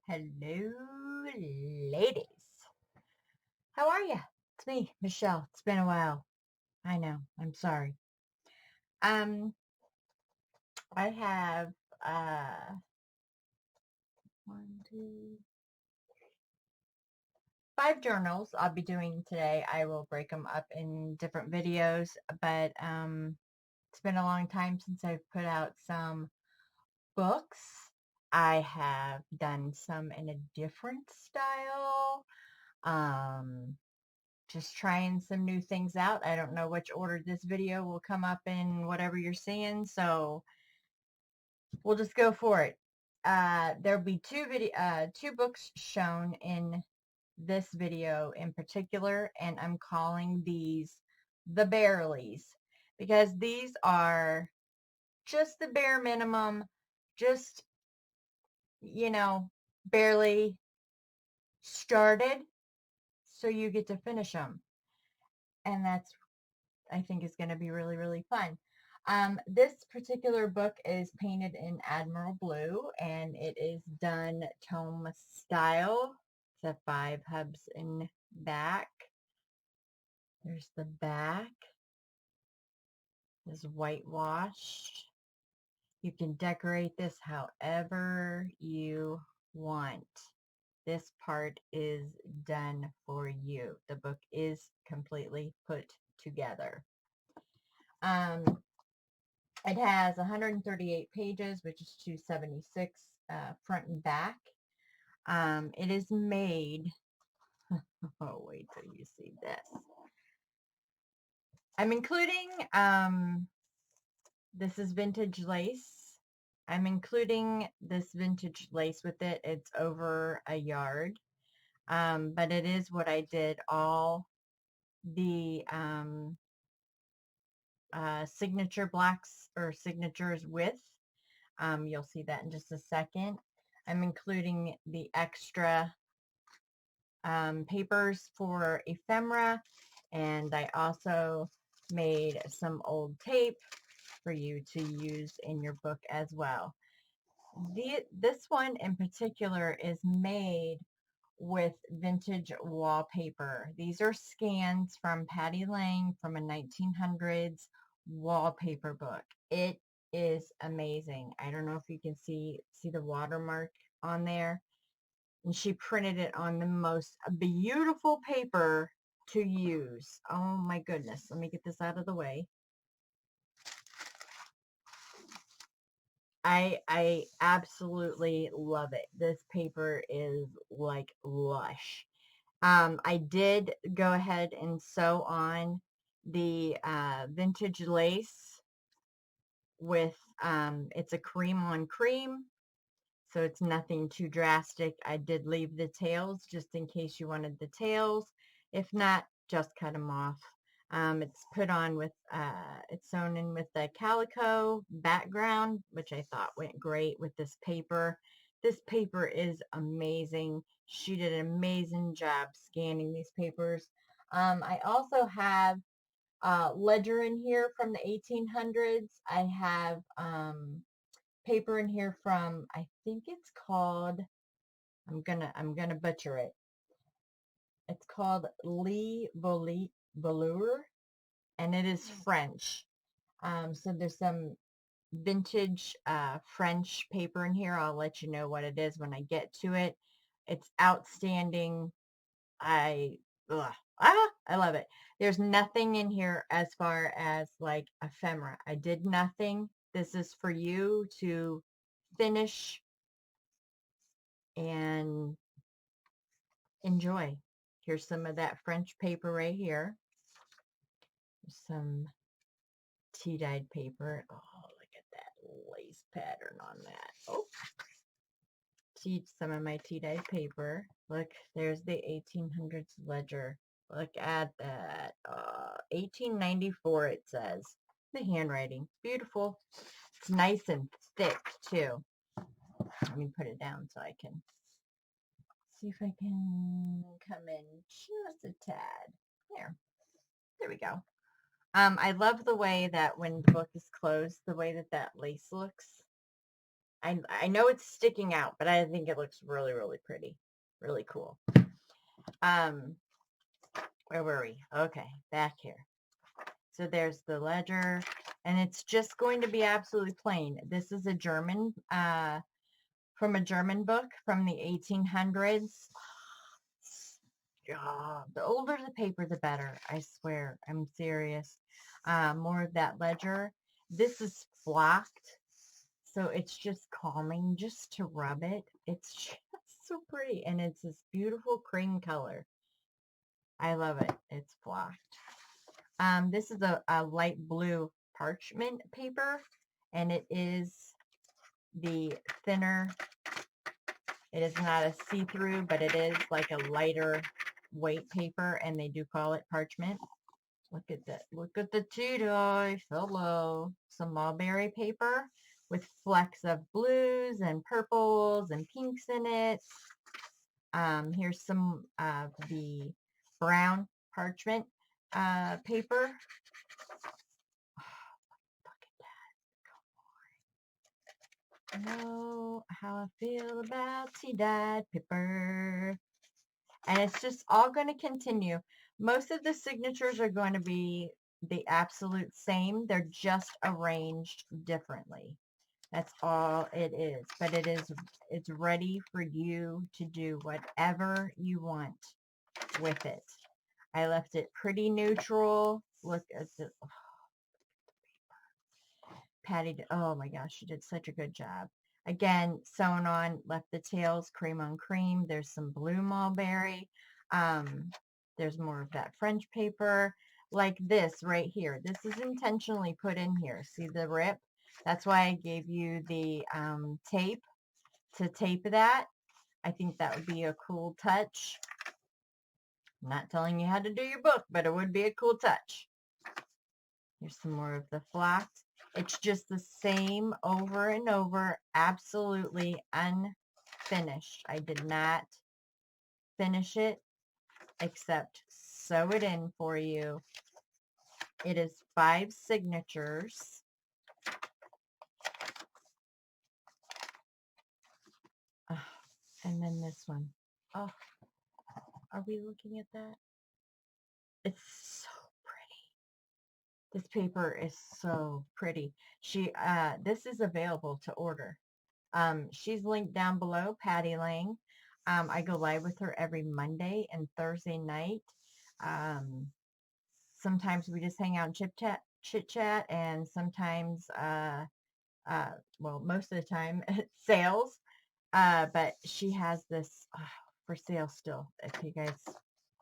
Hello, ladies. How are you? It's me, Michelle. It's been a while. I know. I'm sorry. Um, I have one, two, 5 journals I'll be doing today. I will break them up in different videos, but it's been a long time since I've put out some books. I have done some in a different style. Um, just trying some new things out. I don't know which order this video will come up in, whatever you're seeing, so we'll just go for it. There'll be two books shown in this video in particular, and I'm calling these the Bareleys because these are just the bare minimum, just, barely started, so you get to finish them. And that's, I think, is going to be really, really fun. This particular book is painted in Admiral Blue, and it is done tome style. It's a 5 hubs in back. There's the back. This whitewashed. You can decorate this however you want. This part is done for you. The book is completely put together. It has 138 pages, which is 276 front and back. It is made, oh, wait till you see this. I'm including, this is vintage lace. I'm including this vintage lace with it. It's over a yard. But it is what I did all the signature blacks or signatures with. You'll see that in just a second. I'm including the extra papers for ephemera, and I also made some old tape for you to use in your book as well. This one in particular is made with vintage wallpaper. These are scans from Patty Lang from a 1900s wallpaper book. It is amazing. I don't know if you can see the watermark on there. And she printed it on the most beautiful paper to use. Oh my goodness. Let me get this out of the way. I absolutely love it. This paper is like lush. I did go ahead and sew on the vintage lace with, it's a cream on cream, so it's nothing too drastic. I did leave the tails just in case you wanted the tails. If not, just cut them off. It's put on with, it's sewn in with the calico background, which I thought went great with this paper. This paper is amazing. She did an amazing job scanning these papers. I also have ledger in here from the 1800s. I have paper in here from, I think it's called, I'm gonna butcher it. It's called Lee Velour, and it is French. So there's some vintage French paper in here. I'll let you know what it is when I get to it. It's outstanding. I love it. There's nothing in here as far as like ephemera. I did nothing. This is for you to finish and enjoy. Here's some of that French paper right here. Some tea-dyed paper. Oh, look at that lace pattern on that. Oh, some of my tea-dyed paper. Look, there's the 1800s ledger. Look at that. 1894 it says. The handwriting. Beautiful. It's nice and thick too. Let me put it down so I can see if I can come in just a tad. There we go. I love the way that when the book is closed, the way that lace looks. I know it's sticking out, but I think it looks really, really pretty. Really cool. Um, where were we? Okay, back here. So there's the ledger, and it's just going to be absolutely plain. This is a German, from a German book from the 1800s. God, the older the paper, the better. I swear. I'm serious. More of that ledger. This is flocked, so it's just calming just to rub it. It's just so pretty, and it's this beautiful cream color. I love it. It's flocked. This is a light blue parchment paper, and it is the thinner. It is not a see-through, but it is like a lighter weight paper, and they do call it parchment. Look at that. Look at the tea-dye. Hello. Some mulberry paper with flecks of blues and purples and pinks in it. Here's some of the brown parchment paper. Look at that. Know how I feel about tea-dyed paper. And it's just all going to continue. Most of the signatures are going to be the absolute same. They're just arranged differently. That's all it is. But it's ready for you to do whatever you want with it. I left it pretty neutral. Look at the Patty. Oh my gosh, she did such a good job. Again, sewn on, left the tails cream on cream. There's some blue mulberry. Um, there's more of that French paper, like this right here. This is intentionally put in here. See the rip? That's why I gave you the tape to tape that. I think that would be a cool touch. I'm not telling you how to do your book, but it would be a cool touch. Here's some more of the flocked. It's just the same over and over, absolutely unfinished. I did not finish it except sew it in for you. It is 5 signatures. And then this one. Oh, are we looking at that? It's so pretty. This paper is so pretty. This is available to order. She's linked down below, Patty Lang. I go live with her every Monday and Thursday night. Sometimes we just hang out and chit chat, and sometimes, well, most of the time, sales. But she has this for sale still, if you guys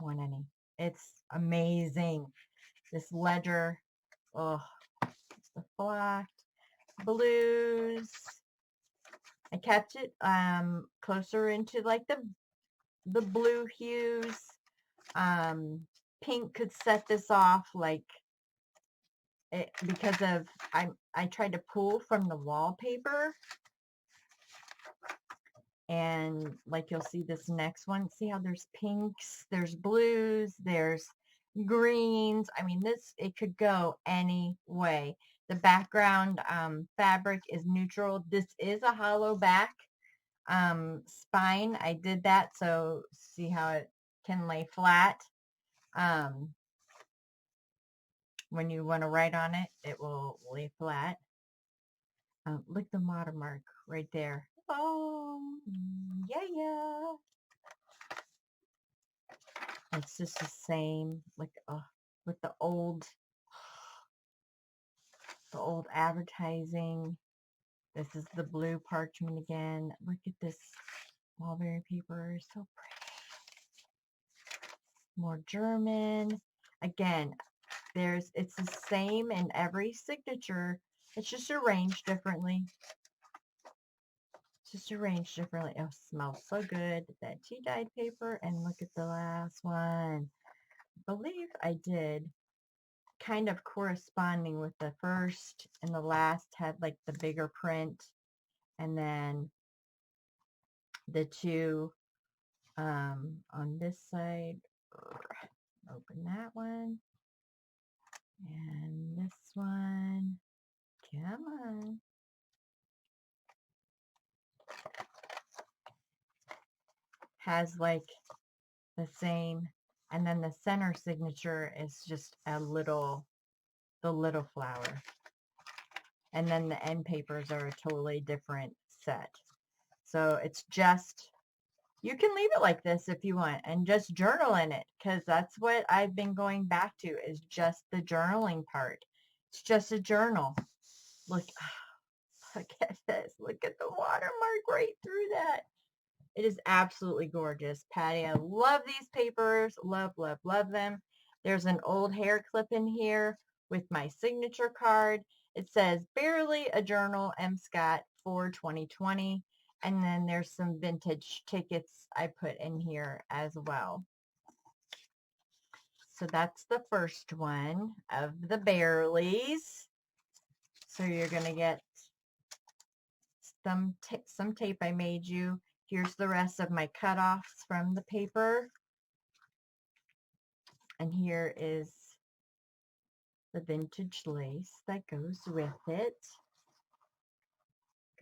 want any. It's amazing. This ledger, oh, it's the black, blues. I kept it closer into like the blue hues. Pink could set this off like it because of I tried to pull from the wallpaper, and like you'll see this next one. See how there's pinks, there's blues, there's greens. I mean, it could go any way. The background fabric is neutral. This is a hollow back spine. I did that, so see how it can lay flat. When you want to write on it, it will lay flat. Look, the watermark right there. Oh, yeah. It's just the same, like with the old advertising. This is the blue parchment again. Look at this mulberry paper, so pretty. More German. Again, it's the same in every signature. It's just arranged differently. It's just arranged differently. Oh, smells so good. That tea dyed paper. And look at the last one. I believe I did kind of corresponding with the first and the last had like the bigger print. And then the two on this side. Open that one. And this one. Come on. has like the same, and then the center signature is just the little flower. And then the end papers are a totally different set. So it's just, you can leave it like this if you want and just journal in it, because that's what I've been going back to, is just the journaling part. It's just a journal. Look, look at this. Look at the watermark right through that. It is absolutely gorgeous. Patty, I love these papers. Love, love, love them. There's an old hair clip in here with my signature card. It says, Barely a Journal, M. Scott for 2020. And then there's some vintage tickets I put in here as well. So that's the first one of the Bareleys. So you're going to get some tape I made you. Here's the rest of my cutoffs from the paper. And here is the vintage lace that goes with it.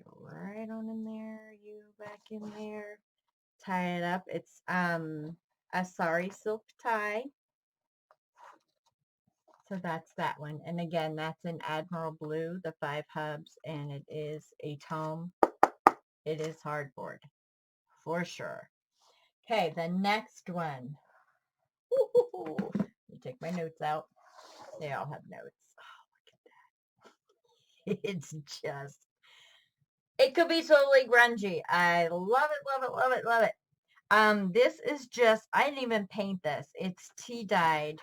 Go right on in there, you back in there. Tie it up. It's a sari silk tie. So that's that one. And again, that's an Admiral Blue, the 5 hubs, and it is a tome. It is hardboard, for sure. Okay, the next one. Let me take my notes out. They all have notes. Oh, look at that. It's just, it could be totally grungy. I love it, love it, love it, love it. This is just, I didn't even paint this. It's tea dyed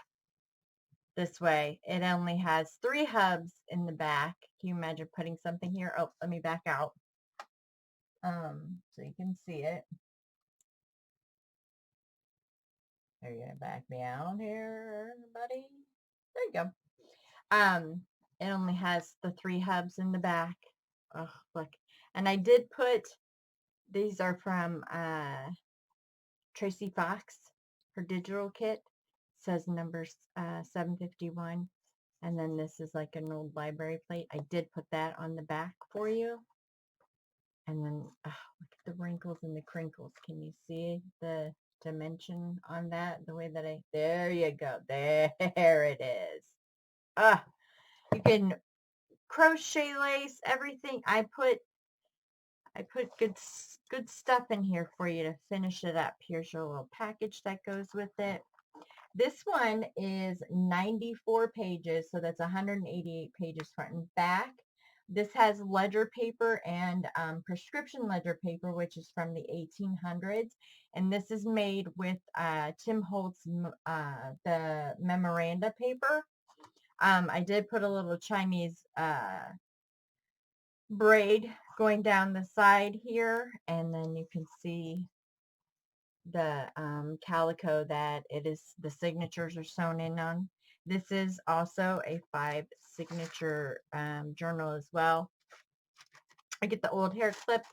this way. It only has 3 hubs in the back. Can you imagine putting something here? Oh, let me back out. So you can see it. Are you gonna back me out here, buddy? There you go. It only has the 3 hubs in the back. Oh, look. And I did put, these are from Tracy Fox, her digital kit. It says numbers 751. And then this is like an old library plate. I did put that on the back for you. And then, look at the wrinkles and the crinkles. Can you see the dimension on that? The way that there you go. There it is. You can crochet lace, everything. I put good stuff in here for you to finish it up. Here's your little package that goes with it. This one is 94 pages, so that's 188 pages front and back. This has ledger paper and prescription ledger paper, which is from the 1800s. And this is made with Tim Holtz, the memoranda paper. I did put a little Chinese braid going down the side here, and then you can see the calico that it is, the signatures are sewn in on. This is also a 5 signature journal as well. I get the old hair clip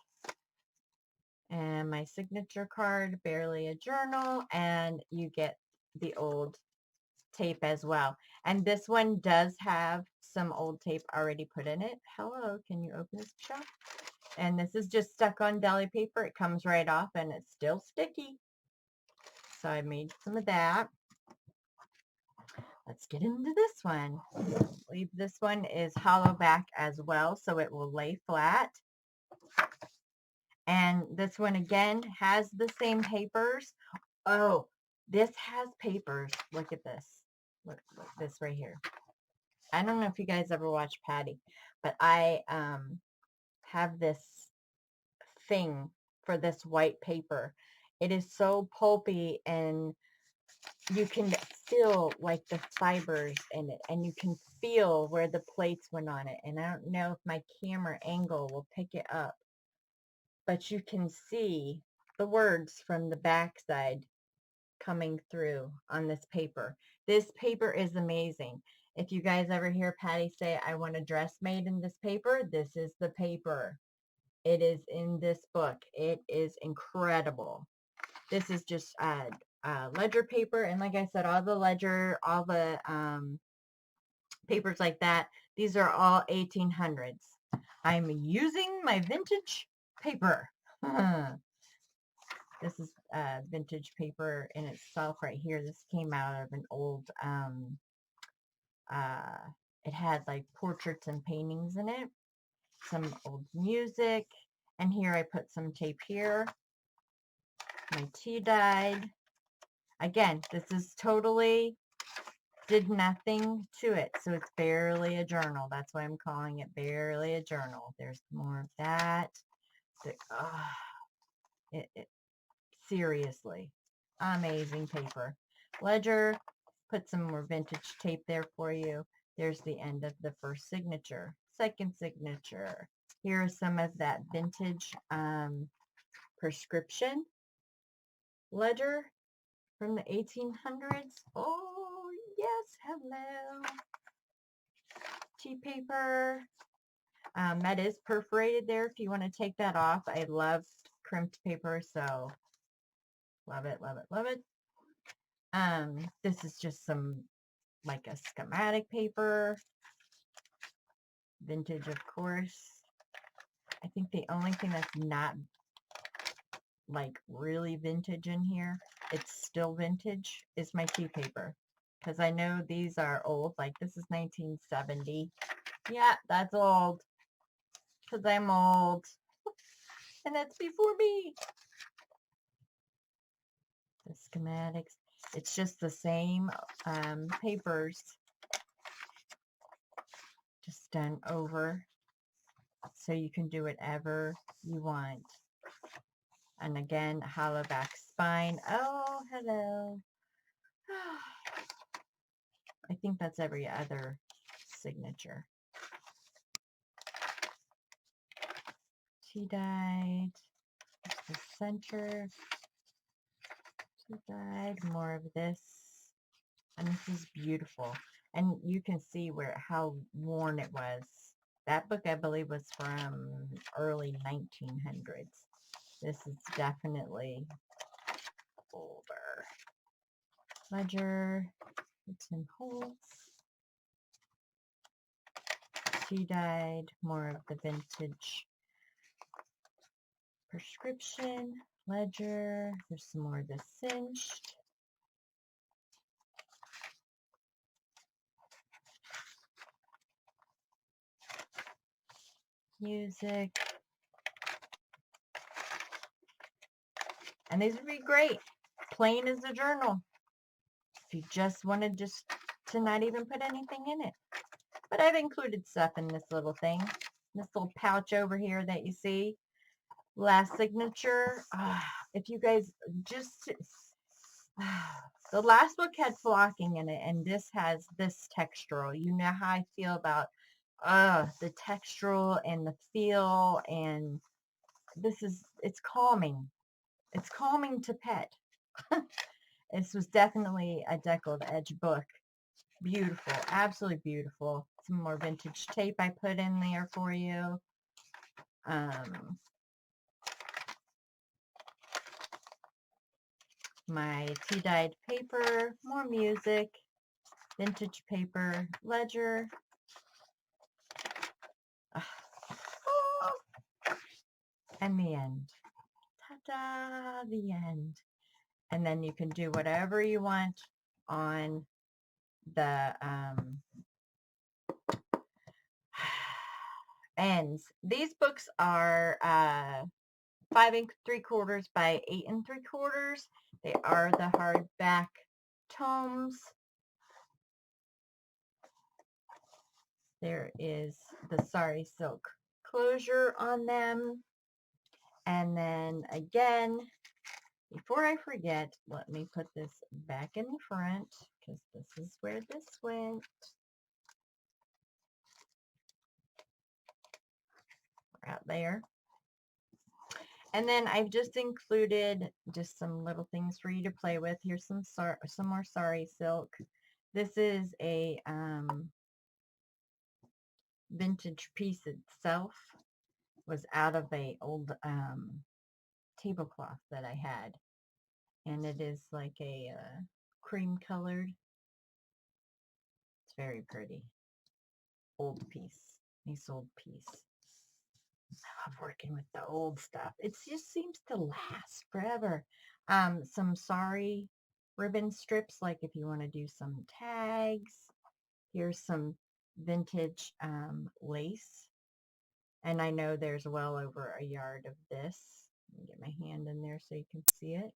and my signature card, Barely a Journal, and you get the old tape as well. And this one does have some old tape already put in it. Hello, can you open this, Michelle? And this is just stuck on deli paper. It comes right off and it's still sticky. So I made some of that. Let's get into this one. This one is hollow back as well, so it will lay flat. And this one again has the same papers. Oh, this has papers. Look at this. Look this right here. I don't know if you guys ever watch Patty, but I have this thing for this white paper. It is so pulpy, and you can feel like the fibers in it, and you can feel where the plates went on it. And I don't know if my camera angle will pick it up, but you can see the words from the backside coming through on this paper. This paper is amazing. If you guys ever hear Patty say, I want a dress made in this paper, this is the paper. It is in this book. It is incredible. This is just ledger paper, and like I said, all the ledger, all the papers like that, these are all 1800s. I'm using my vintage paper. This is vintage paper in itself right here. This came out of an old, it had like portraits and paintings in it, some old music, and here I put some tape here. My tea dyed. Again, this is totally, did nothing to it, so it's barely a journal. That's why I'm calling it barely a journal. There's more of that. Seriously, amazing paper. Ledger, put some more vintage tape there for you. There's the end of the first signature. Second signature. Here's some of that vintage prescription ledger from the 1800s. Oh, yes, hello. Tea paper. That is perforated there if you want to take that off. I love crimped paper, so love it, love it, love it. This is just some, like a schematic paper. Vintage, of course. I think the only thing that's not like really vintage in here, it's still vintage, is my tea paper. Because I know these are old, like this is 1970. Yeah, that's old. Because I'm old. And that's before me. The schematics. It's just the same papers. Just done over. So you can do whatever you want. And again, hollow back spine. Oh, hello. I think that's every other signature. Tea dyed. The center. Tea dyed. More of this. And this is beautiful. And you can see how worn it was. That book, I believe, was from early 1900s. This is definitely older. Ledger. It's in Holtz. Tea dyed. More of the vintage prescription. Ledger. There's some more of the cinched. Music. And these would be great. Plain as a journal. If you just wanted to not even put anything in it. But I've included stuff in this little thing. This little pouch over here that you see. Last signature. If you guys just... the last book had flocking in it, and this has this textural. You know how I feel about the textural and the feel, and it's calming. It's calming to pet. This was definitely a deckled edge book. Beautiful, absolutely beautiful. Some more vintage tape I put in there for you. My tea dyed paper, more music, vintage paper, ledger. And the end. Ta-da, the end. And then you can do whatever you want on the ends. These books are 5 3/4 by 8 3/4. They are the hardback tomes. There is the sari silk closure on them. And then again, before I forget, let me put this back in the front because this is where this went. Out there. And then I've just included just some little things for you to play with. Here's some more sari silk. This is a vintage piece itself. Was out of a old tablecloth that I had. And it is like a cream colored. It's very pretty. Old piece. Nice old piece. I love working with the old stuff. It just seems to last forever. Some sorry ribbon strips, like if you want to do some tags. Here's some vintage lace. And I know there's well over a yard of this. Let me get my hand in there so you can see it.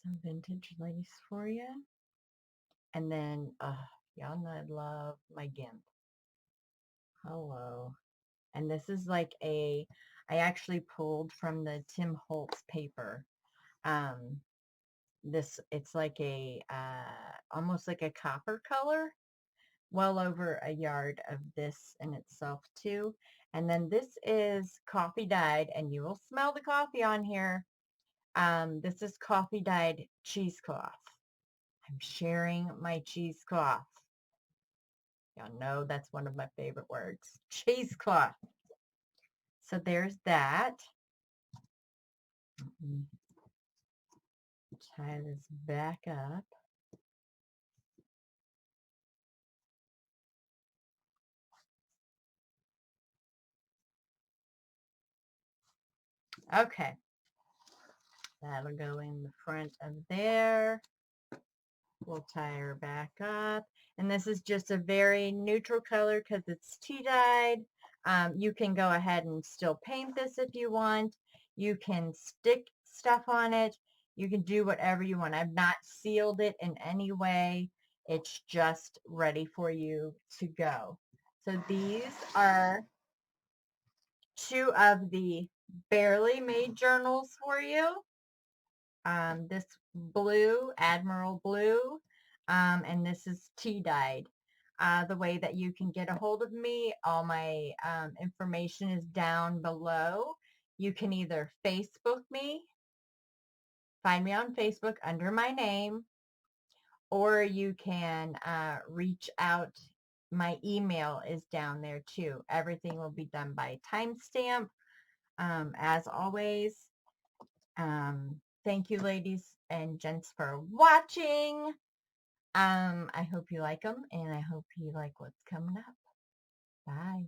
Some vintage lace for you. And then, y'all know I love my GIMP. Hello. And this is like I actually pulled from the Tim Holtz paper. It's like almost like a copper color. Well over a yard of this in itself too. And then this is coffee dyed, and you will smell the coffee on here. This is coffee dyed cheesecloth. I'm sharing my cheesecloth. Y'all know that's one of my favorite words. Cheesecloth. So there's that. Let me tie this back up. Okay. That'll go in the front of there. We'll tie her back up. And this is just a very neutral color because it's tea dyed. You can go ahead and still paint this if you want. You can stick stuff on it. You can do whatever you want. I've not sealed it in any way. It's just ready for you to go. So these are two of the barely made journals for you. This blue, Admiral Blue, and this is tea dyed. The way that you can get a hold of me, all my information is down below. You can either Facebook me, find me on Facebook under my name, or you can reach out. My email is down there too. Everything will be done by timestamp, as always. Thank you, ladies and gents, for watching. I hope you like them, and I hope you like what's coming up. Bye.